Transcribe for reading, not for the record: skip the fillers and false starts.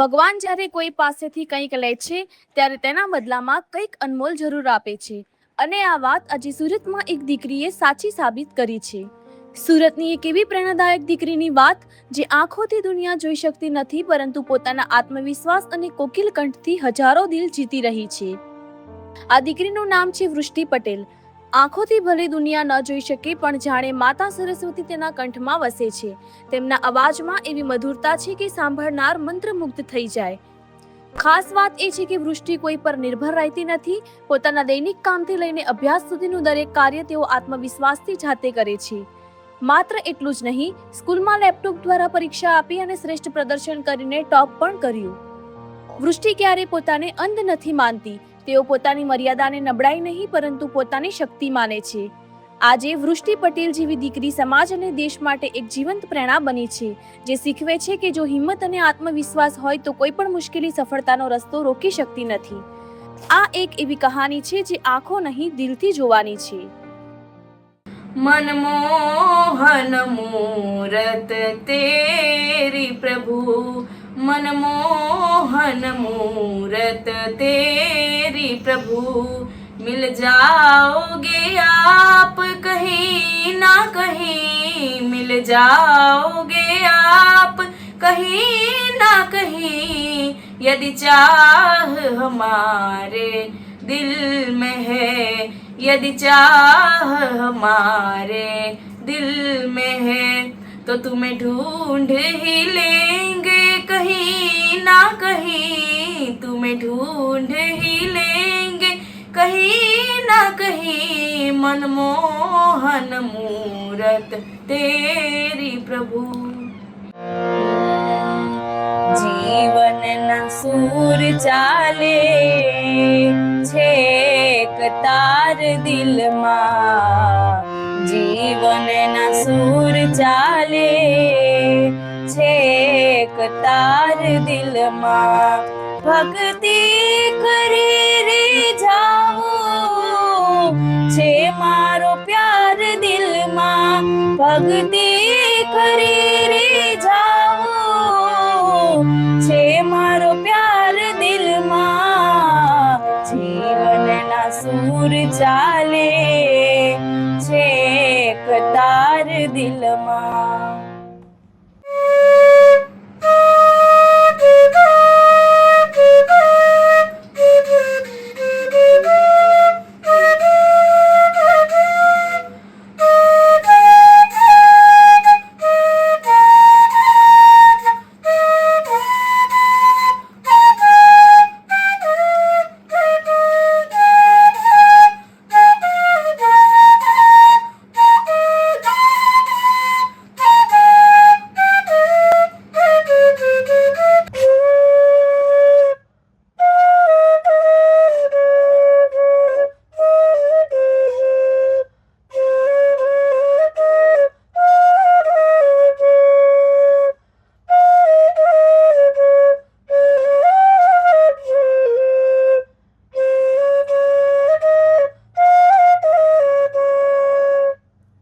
ભગવાન જ્યારે કોઈ પાસેથી કંઈક લે છે ત્યારે તેના બદલામાં કંઈક અનમોલ જરૂર આપે છે અને આ વાત આજે સુરતમાં એક દીકરીએ સાચી સાબિત કરી છે. સુરતની એક એવી પ્રેરણાદાયક દીકરીની વાત જે આંખોથી દુનિયા જોઈ શકતી નથી પરંતુ પોતાના આત્મવિશ્વાસ અને કોકિલ કંઠથી હજારો દિલ જીતી રહી છે. આ દીકરીનું નામ છે વૃષ્ટિ પટેલ. આંખોથી ભલે દુનિયા ન જોઈ શકે પણ જાણે માતા સરસ્વતી તેના કંઠમાં વસે છે. તેમના અવાજમાં એવી મધુરતા છે કે સાંભળનાર મંત્રમુગ્ધ થઈ જાય. ખાસ વાત એ છે કે વૃષ્ટિ કોઈ પર નિર્ભર રહેતી નથી. પોતાના દૈનિક કામથી લઈને અભ્યાસ સુધીનું દરેક કાર્ય તેઓ આત્મવિશ્વાસથી જાતે કરે છે. માત્ર એટલું જ નહીં, સ્કૂલમાં લેપટોપ દ્વારા પરીક્ષા આપી અને શ્રેષ્ઠ પ્રદર્શન કરીને ટોપ પણ કર્યું. વૃષ્ટિ ક્યારે પોતાને અંધ નથી માનતી. તેઓ પોતાની મર્યાદાને નબળાઈ નહીં પરંતુ પોતાની શક્તિ માને છે. આજે વૃષ્ટિ પટેલ જેવી દીકરી સમાજ અને દેશ માટે એક જીવંત પ્રેરણા બની છે, જે શીખવે છે કે જો હિંમત અને આત્મવિશ્વાસ હોય તો કોઈ પણ મુશ્કેલી સફળતાનો રસ્તો રોકી શકતી નથી. આ એક એવી કહાની છે જે આંખો નહીં દિલથી જોવાની છે. मनमोहन मूरत तेरी प्रभु, मनमोहन मूरत तेरी प्रभु, मिल जाओगे आप कहीं ना कहीं, मिल जाओगे आप कहीं ना कहीं, यदि चाह हमारे दिल में है, यदि चाह हमारे दिल में है, तो तुम्हें ढूंढ ही लेंगे कहीं ना कहीं, तुम्हें ढूंढ ही लेंगे कहीं ना कहीं, मनमोहन मूरत तेरी प्रभु. જીવનના સૂર ચાલે છેક તાર દિલમાં, જીવનના સૂર ચાલે છેક તાર દિલમાં, ભક્તિ કરી રે જાઉં છે મારો પ્યાર દિલમાં, ભક્તિ કરી રે જાઉં છે મારો પ્યાર દિલમાં, જીવનના સૂર ચાલે છેક તાર દિલમાં.